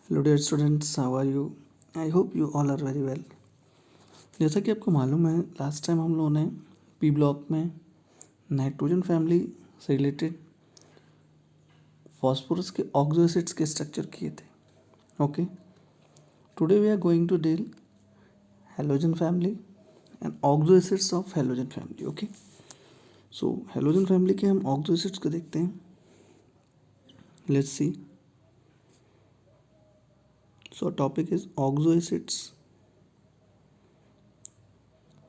Hello dear students, how are you? I hope you all are very well. जैसा कि आपको मालूम है, लास्ट टाइम हम लोगों ने पी ब्लॉक में नाइट्रोजन फैमिली से रिलेटेड फॉस्फोरस के ऑक्सो एसिड्स के स्ट्रक्चर किए थे। Okay, today we are going to deal halogen family and oxo acids of halogen family. Okay, so halogen family के हम ऑक्सो एसिड्स को देखते हैं। Let's see. So topic is oxo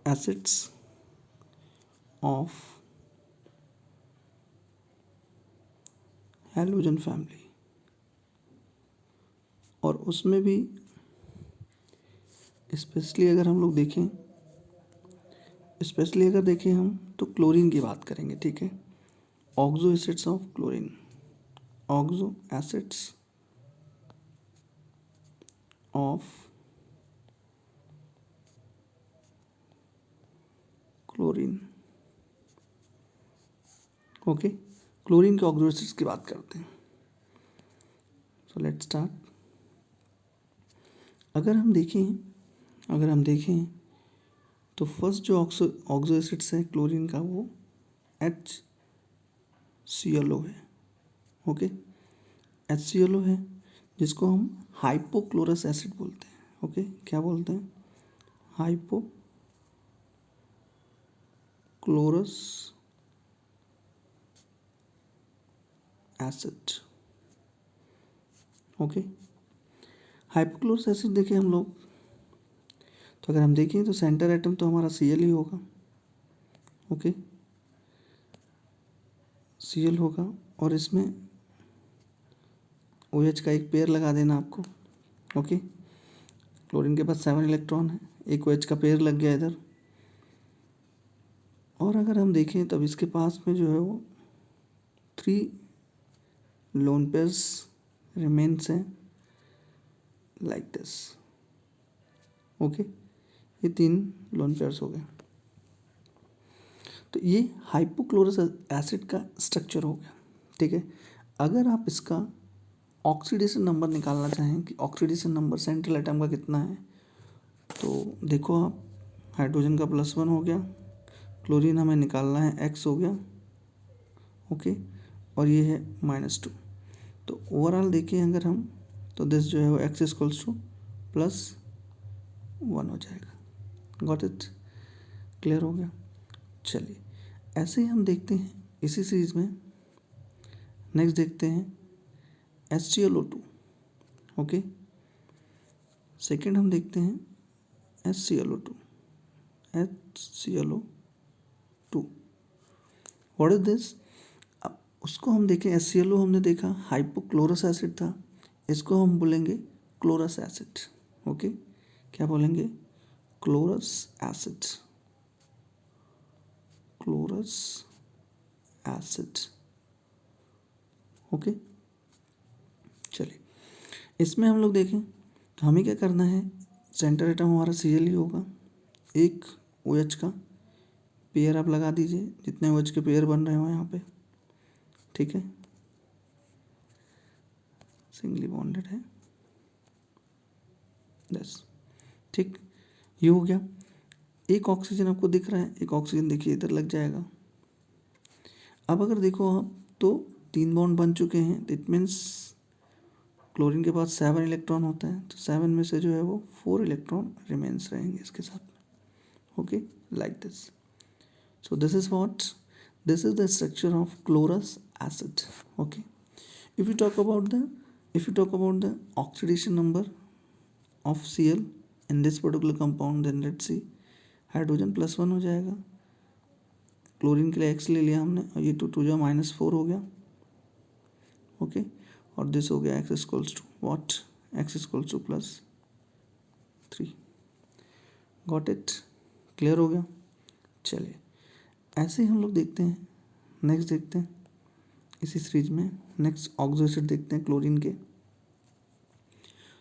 acids of halogen family। और उसमें भी specially अगर देखें हम तो क्लोरीन की बात करेंगे। ठीक है, oxo acids of chlorine, oxo acids of chlorine. Okay, chlorine के ऑक्सो एसिड्स की बात करते हैं। So let's start. अगर हम देखें तो फर्स्ट जो ऑक्सो एसिड्स है क्लोरीन का, वो HClO है। ओके, HClO है जिसको हम हाइपोक्लोरस एसिड बोलते हैं। ओके, क्या बोलते हैं? Hypochlorous acid. Okay, hypochlorous acid देखें हम लोग तो अगर हम देखें तो सेंटर एटम तो हमारा Cl ही होगा। ओके, Cl होगा और इसमें OH का एक पेयर लगा देना आपको। ओके, क्लोरीन के पास 7 इलेक्ट्रॉन है, एक OH का पेयर लग गया इधर। और अगर हम देखें तब इसके पास में जो है वो 3 लोन पेयर्स रिमेन्स हैं लाइक दिस। ओके, ये 3 लोन पेयर्स हो गए। तो ये हाइपोक्लोरस एसिड का स्ट्रक्चर हो गया। ठीक है, अगर आप इसका ऑक्सीडेशन नंबर निकालना चाहें कि ऑक्सीडेशन नंबर सेंट्रल एटम का कितना है, तो देखो आप, हाइड्रोजन का +1 हो गया, क्लोरीन हमें निकालना है X हो गया। ओके, और ये है -2। तो ओवरऑल देखिए अगर हम तो दिस जो है वो X इक्वल्स टू +1 हो जाएगा। Got it? क्लियर हो गया। चलिए, ऐसे ही हम देखते हैं इसी सीरीज में नेक्स्ट देखते हैं HClO2। ओके, सेकेंड हम देखते हैं HClO2। What is this? अब उसको हम देखें, HClO हमने देखा हाइपोक्लोरस एसिड था, इसको हम बोलेंगे क्लोरस एसिड। ओके, क्या बोलेंगे? Chlorous acid. ओके, चलिए इसमें हम लोग देखें तो हमें क्या करना है, सेंटर एटम हमारा Cl ही होगा, एक OH का पेयर आप लगा दीजिए, जितने OH के पेयर बन रहे हो यहाँ पे। ठीक है, सिंगली बॉन्डेड है, बस। ठीक, ये हो गया। एक ऑक्सीजन आपको दिख रहा है, एक ऑक्सीजन देखिए इधर लग जाएगा। अब अगर देखो आप तो 3 बॉन्ड बन चुके हैं, इट मीन्स क्लोरीन के पास 7 इलेक्ट्रॉन होता है, तो 7 में से जो है वो 4 इलेक्ट्रॉन रिमेन्स रहेंगे इसके साथ में। Okay, like this. So this is the structure of chlorous acid. Okay, if you talk about the oxidation number of Cl in this particular compound, then let's see, hydrogen +1 हो जाएगा, chlorine के लिए X ले लिया हमने, और ये 2 जो -4 हो गया। ओके, और दिस हो गया X equals to what? X equals to +3। Got it? Clear हो गया। चलिए, ऐसे ही हम लोग देखते हैं, नेक्स्ट देखते हैं इसी सीरीज में नेक्स्ट ऑक्सो एसिड देखते हैं क्लोरीन के।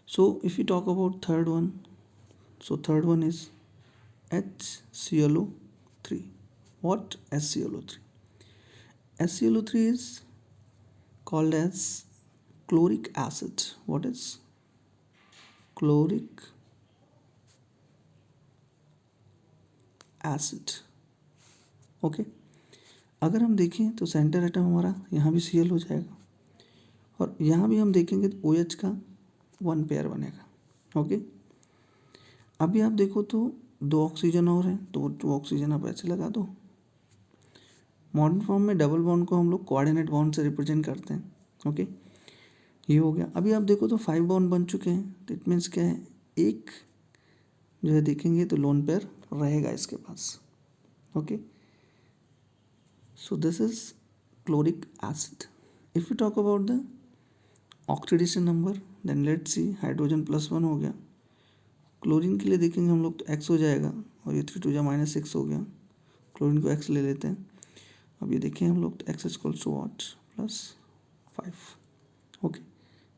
So if you talk about third one, so third one is HClO3। What? HClO3 is called as chloric acid. What is chloric acid. Okay, अगर हम देखें तो सेंटर एटम हमारा यहाँ भी Cl हो जाएगा और यहाँ भी हम देखेंगे तो OH का 1 पेयर बनेगा। ओके, अभी आप देखो तो 2 ऑक्सीजन और हैं तो 2 ऑक्सीजन आप ऐसे लगा दो। मॉडर्न फॉर्म में डबल बॉन्ड को हम लोग कोऑर्डिनेट बॉन्ड से रिप्रेजेंट करते हैं। ओके, ये हो गया। अभी आप देखो तो 5 बॉन्ड बन चुके हैं, तो इट मीन्स क्या है, एक जो है देखेंगे तो लोन पेयर रहेगा इसके पास। Okay, so this is chloric acid. If we talk about the oxidation number, then let's see, hydrogen +1 हो गया। क्लोरीन के लिए देखेंगे हम लोग तो X हो जाएगा और ये 3 2 -6 हो गया। क्लोरीन को X ले लेते हैं। अब ये देखें हम लोग तो X equals to what, +5। Okay,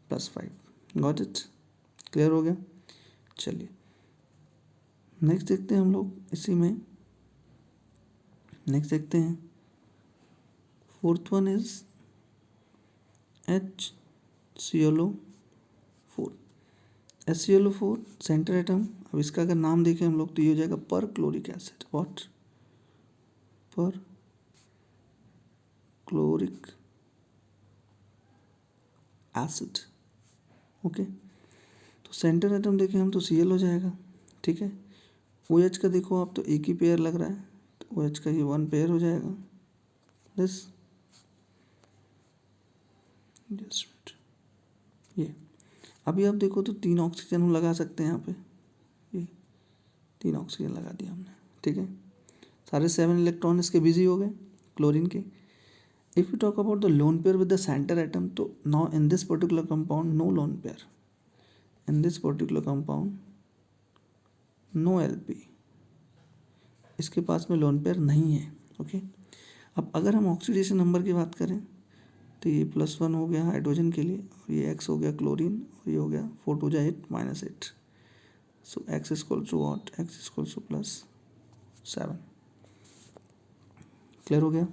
+5, got it, clear हो गया। चलिए नेक्स्ट देखते हैं हम लोग इसी में, नेक्स्ट देखते हैं। Fourth one is HClO4। HClO4 centre atom. अब इसका अगर नाम देखें हम लोग तो ये हो जाएगा पर क्लोरिक एसिड। व्हाट, पर क्लोरिक एसिड। ओके, तो सेंटर एटम देखें हम तो Cl हो जाएगा। ठीक है, OH का देखो आप तो एक ही पेयर लग रहा है तो OH का ये 1 पेयर हो जाएगा। दिस जस्ट ये। अभी आप देखो तो 3 ऑक्सीजन हम लगा सकते हैं यहाँ पे, ये 3 ऑक्सीजन लगा दिया हमने। ठीक है, सारे 7 इलेक्ट्रॉन इसके बिजी हो गए क्लोरीन के। If you talk about the lone pair with the center atom, तो now in this particular compound no lone pair, in this particular compound no LP, इसके पास में लोन पेयर नहीं है। ओके, अब अगर हम ऑक्सीडेशन नंबर की बात करें तो ये +1 हो गया हाइड्रोजन के लिए और ये X हो गया क्लोरीन और ये हो गया 4 2 8 -8। So X equals to what, X equals to +7। Clear हो गया।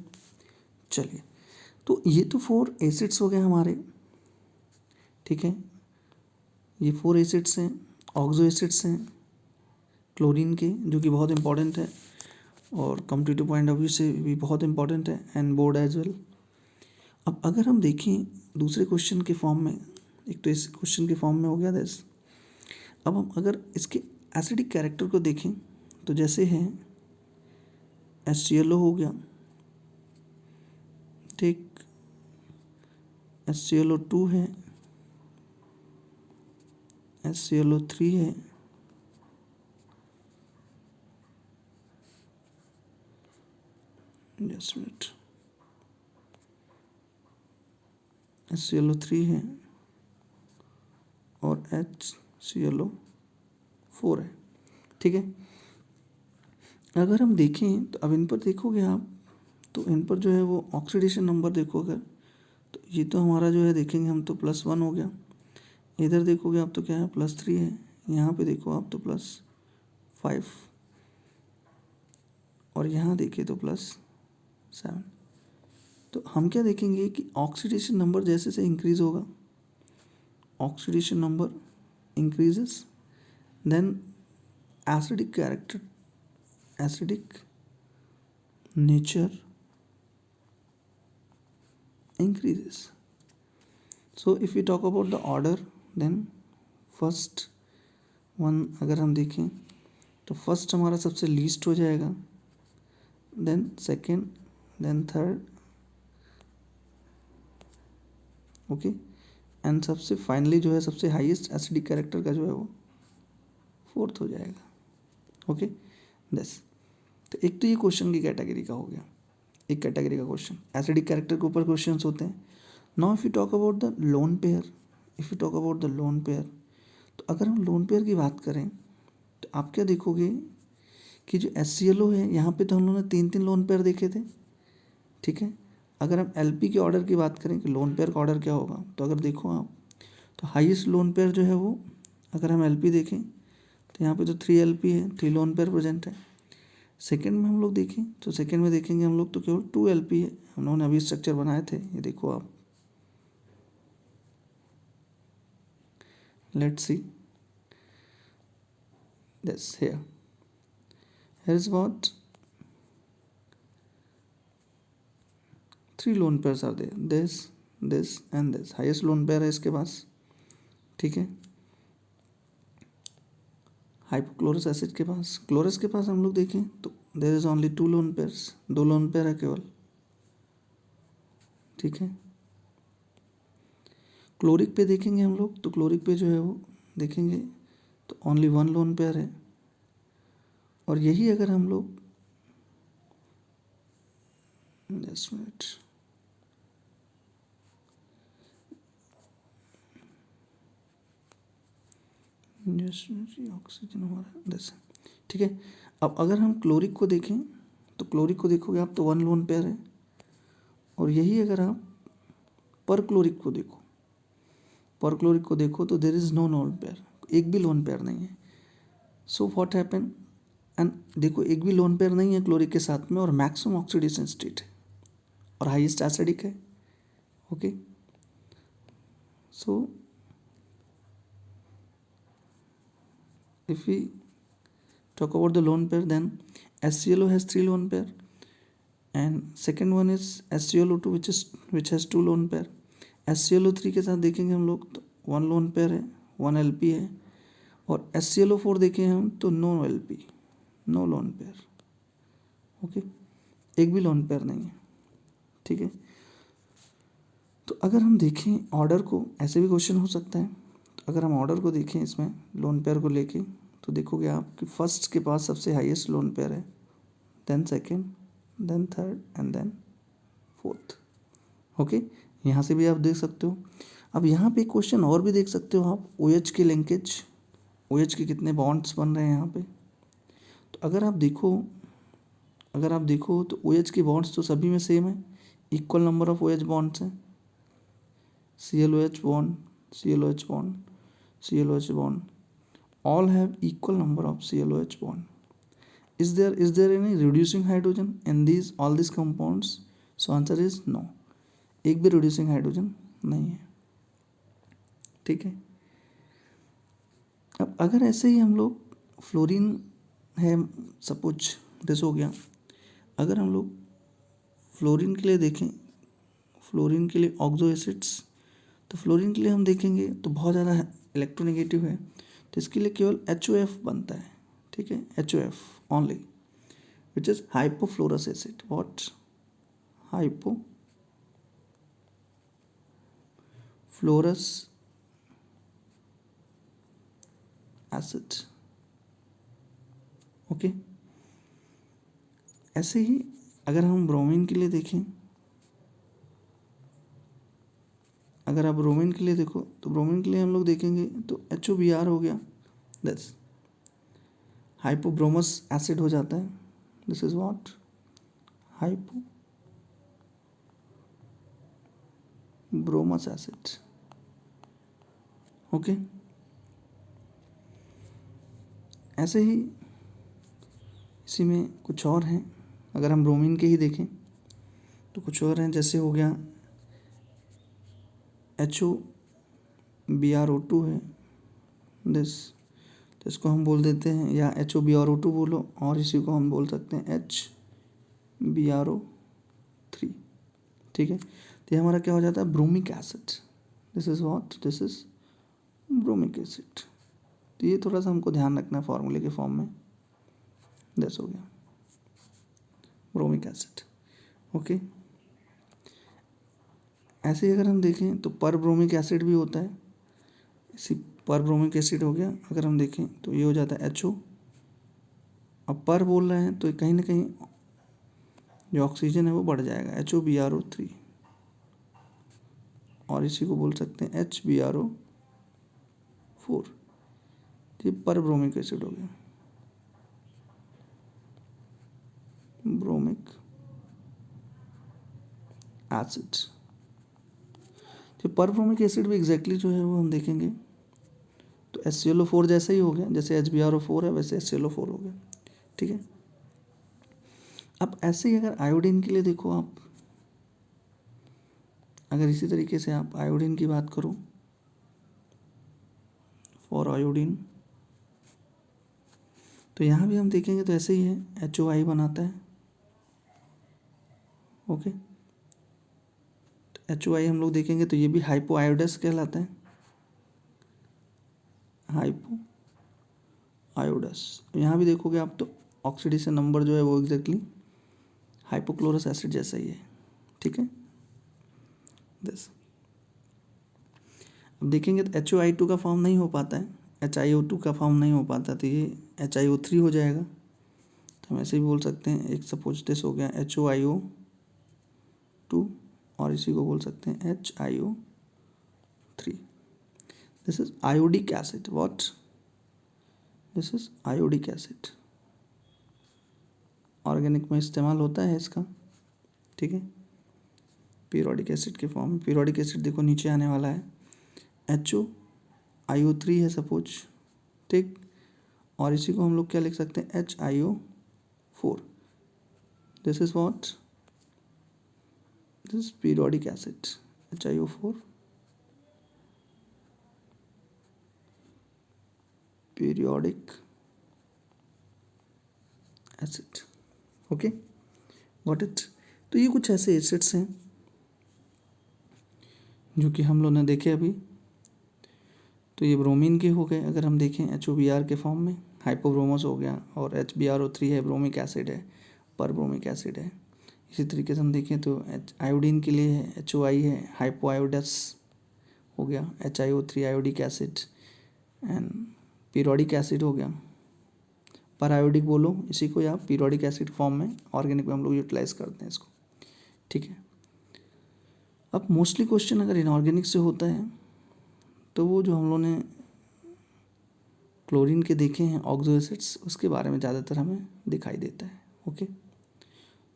चलिए, तो ये तो 4 एसिड्स हो गए हमारे। ठीक है, ये 4 एसिड्स हैं, ऑक्सो एसिड्स हैं क्लोरीन के, जो कि बहुत इंपॉर्टेंट है और कॉम्पिटिटिव पॉइंट ऑफ व्यू से भी बहुत इंपॉर्टेंट है एंड बोर्ड एज वेल। अब अगर हम देखें दूसरे क्वेश्चन के फॉर्म में, एक तो इस क्वेश्चन के फॉर्म में हो गया दिस। अब हम अगर इसके एसिडिक कैरेक्टर को देखें तो जैसे है HClO हो गया, ठीक, HClO2 है, HClO3 है, जस्ट मिनट, HClO3 है और HClO4 है। ठीक है, अगर हम देखें तो अब इन पर देखोगे आप तो इन पर जो है वो ऑक्सीडेशन नंबर देखो अगर, तो ये तो हमारा जो है देखेंगे हम तो +1 हो गया। इधर देखोगे आप तो क्या है +3 है, यहाँ पे देखो आप तो +5 और यहाँ देखिए तो +7। तो हम क्या देखेंगे कि ऑक्सीडेशन नंबर जैसे से इंक्रीज होगा, oxidation number increases, then acidic character, acidic nature increases. So if we talk about the order, then first one अगर हम देखें तो फर्स्ट हमारा सबसे लीस्ट हो जाएगा, then second, then third, okay, and सबसे फाइनली जो है सबसे हाईएस्ट एसिडिक कैरेक्टर का जो है वो फोर्थ हो जाएगा। Okay, this. तो एक तो ये क्वेश्चन की कैटेगरी का हो गया, एक कैटेगरी का क्वेश्चन, एसिडिक कैरेक्टर के ऊपर क्वेश्चंस होते हैं। Now if you talk about the lone pair, if you talk about the lone pair, तो अगर हम लोन पेयर की बात करें तो आप क्या देखोगे कि जो HClO है यहाँ पे तो हम लोगों ने 3 लोन पेयर देखे थे। ठीक है, अगर हम LP के ऑर्डर की बात करें कि लोन पेयर का ऑर्डर क्या होगा, तो अगर देखो आप तो हाईएस्ट लोन पेयर जो है वो, अगर हम LP देखें तो यहाँ पे तो 3 LP है, 3 लोन पेयर प्रेजेंट है। सेकेंड में हम लोग देखें तो सेकेंड में देखेंगे हम लोग तो केवल 2 LP है, हम लोगों ने अभी स्ट्रक्चर बनाए थे, ये देखो आप, let's see. this here is what 3 lone pairs are there, this and this, highest lone pair है इसके पास, ठीक है। हाइपोक्लोरस एसिड के पास, क्लोरस के पास हम लोग देखें तो there is only 2 lone pairs, 2 lone pair है केवल, ठीक है। क्लोरिक पे देखेंगे हम लोग तो क्लोरिक पे जो है वो देखेंगे तो ओनली 1 लोन पेयर है। और यही अगर हम लोग जस्ट मिनट, ऑक्सीजन हमारा दस, ठीक है। अब अगर हम क्लोरिक को देखें तो क्लोरिक को देखोगे आप तो 1 लोन पेयर है। और यही अगर आप पर क्लोरिक को देखो, पर क्लोरिक को देखो तो there is no lone pair, एक भी लोन पेयर नहीं है। सो व्हाट हैपन, एंड देखो एक भी लोन पेयर नहीं है क्लोरिक के साथ में, और मैक्सिमम ऑक्सीडेशन स्टेट है और हाईएस्ट एसिडिक है, okay. So if we talk about the lone pair, then HClO has 3 lone pair, and second one is HClO2 which has 2 lone pair। HClO3 के साथ देखेंगे हम लोग तो 1 lone pair है, 1 LP है। और HClO4 देखें हम तो no LP, no lone pair, okay, एक भी लोन पेयर नहीं है, ठीक है। तो अगर हम देखें ऑर्डर को, ऐसे भी क्वेश्चन हो सकता है, तो अगर हम ऑर्डर को देखें इसमें लोन पेयर को लेके तो देखोगे आप कि फर्स्ट के पास सबसे हाईएस्ट लोन पेयर है, then second, then third and then fourth, okay. यहाँ से भी आप देख सकते हो। अब यहाँ पे क्वेश्चन और भी देख सकते हो आप, OH की लिंकेज, OH के कितने बॉन्ड्स बन रहे हैं यहाँ पे। तो अगर आप देखो तो OH के बॉन्ड्स तो सभी में सेम है, equal number of OH bonds हैं, ClOH bond, ClOH bond, ClOH bond, all have equal number of ClOH bond। Is there any reducing hydrogen in all these compounds? So answer is no, एक भी reducing hydrogen नहीं है, ठीक है। अब अगर ऐसे ही हम लोग फ्लोरीन है, सपोज दिस हो गया, अगर हम लोग फ्लोरीन के लिए देखें, फ्लोरीन के लिए ऑक्सो एसिड्स, तो फ्लोरीन के लिए हम देखेंगे तो बहुत ज़्यादा इलेक्ट्रोनेगेटिव है, तो इसके लिए केवल HOF बनता है, ठीक है, HOF only, which is hypofluorous acid. What, hypofluorous acid, okay. ऐसे ही अगर हम ब्रोमीन के लिए देखें, अगर आप ब्रोमीन के लिए देखो तो ब्रोमीन के लिए हम लोग देखेंगे तो HOBr हो गया, दस हाइपोब्रोमस एसिड हो जाता है, this is what hypobromous acid, okay. ऐसे ही इसी में कुछ और हैं, अगर हम ब्रोमीन के ही देखें तो कुछ और हैं, जैसे हो गया HOBrO2 है, दिस, तो इसको हम बोल देते हैं या HOBrO2 बोलो, और इसी को हम बोल सकते हैं HBrO3, ठीक है। तो ये हमारा क्या हो जाता है, bromic acid, this is what, this is bromic acid. तो ये थोड़ा सा हमको ध्यान रखना है फॉर्मूले के फॉर्म में, दिस हो गया ब्रोमिक एसिड, ओके। ऐसे ही अगर हम देखें तो पर ब्रोमिक एसिड भी होता है, इसी पर ब्रोमिक एसिड हो गया, अगर हम देखें तो ये हो जाता है HO। अब पर बोल रहे हैं तो कहीं ना कहीं जो ऑक्सीजन है वो बढ़ जाएगा, HOBrO3, और इसी को बोल सकते हैं HBrO4, ये पर ब्रोमिक एसिड हो गया, ब्रोमिक एसिड। तो पर ब्रोमिक एसिड भी एग्जैक्टली जो है वो हम देखेंगे तो HClO4 जैसा ही हो गया, जैसे HBrO4 है वैसे HClO4 हो गया, ठीक है। अब ऐसे ही अगर आयोडीन के लिए देखो आप, अगर इसी तरीके से आप आयोडीन की बात करो, फॉर आयोडीन तो यहाँ भी हम देखेंगे तो ऐसे ही है, HOI बनाता है। ओके, तो HOI हम लोग देखेंगे तो ये भी हाइपो आयोडस कहलाता है, हाइपो आयोडस। यहाँ भी देखोगे आप तो ऑक्सीडेशन नंबर जो है वो एग्जैक्टली हाइपोक्लोरस एसिड जैसा ही है, ठीक है। दिस अब देखेंगे तो HOI2 का फॉर्म नहीं हो पाता है, HiO2 का फॉर्म नहीं हो पाता, तो ये HiO3 हो जाएगा। तो हम ऐसे भी बोल सकते हैं, एक सपोज दिस हो गया HOIO2 और इसी को बोल सकते हैं HiO3। This is iodic acid, what, this is iodic acid, organic में इस्तेमाल होता है इसका, ठीक है। पीरियोडिक एसिड के फॉर्म में, पीरियोडिक एसिड देखो नीचे आने वाला है, HOIO3 है सपोज, ठीक, और इसी को हम लोग क्या लिख सकते हैं, HiO4। This is what, this is periodic acid, HiO4 periodic acid. Okay, got it. तो ये कुछ ऐसे एसिड्स हैं जो कि हम लोग ने देखे अभी। तो ये ब्रोमीन के हो गए, अगर हम देखें HOBr के फॉर्म में, हाइपोब्रोमोस हो गया, और HBRO3 है, ब्रोमिक एसिड है, पर ब्रोमिक एसिड है। इसी तरीके से हम देखें तो आयोडीन के लिए है, HOI है, हाइपो आयोडस हो गया, HiO3 iodic acid, and periodic acid हो गया, पर आयोडिक बोलो इसी को, या पीरियोडिक एसिड फॉर्म में ऑर्गेनिक में हम लोग यूटिलाइज करते हैं इसको, ठीक है। अब मोस्टली क्वेश्चन अगर इनऑर्गेनिक से होता है तो वो जो हम लोगों ने क्लोरीन के देखे हैं ऑक्सो एसिड्स, उसके बारे में ज़्यादातर हमें दिखाई देता है। Okay,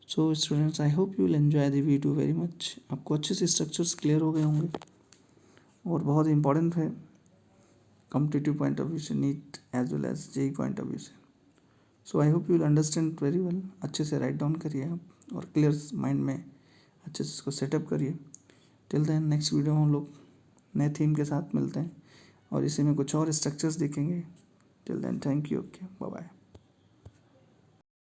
so students, I hope you will enjoy the video very much. आपको अच्छे से स्ट्रक्चर्स क्लियर हो गए होंगे और बहुत इंपॉर्टेंट है कॉम्पिटिटिव पॉइंट ऑफ व्यू से, NEET as well as JEE point of view से। So I hope you will understand very well. अच्छे से राइट डाउन करिए आप और क्लियर माइंड में अच्छे से इसको सेटअप करिए। टिल देन नेक्स्ट वीडियो में हम लोग नए थीम के साथ मिलते हैं और इसी में कुछ और स्ट्रक्चर्स देखेंगे। Till then thank you, okay, bye bye.